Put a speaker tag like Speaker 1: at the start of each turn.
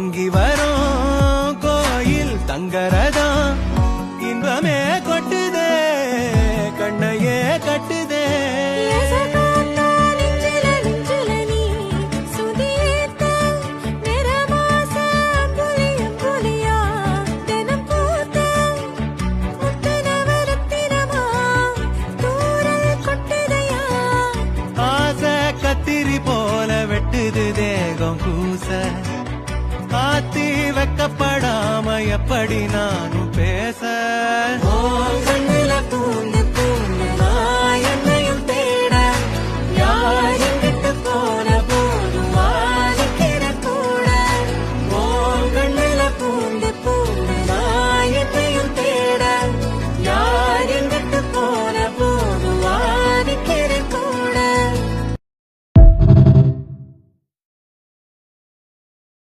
Speaker 1: பொங்கி வரும் கோயில் தங்கரதான் இன்பமே கொட்டுதே கண்ணையே கட்டுதே கத்திரி போல வெட்டுது தேகம் கூச ஆத்தி வைக்கப்படாம எப்படி நானும் பேச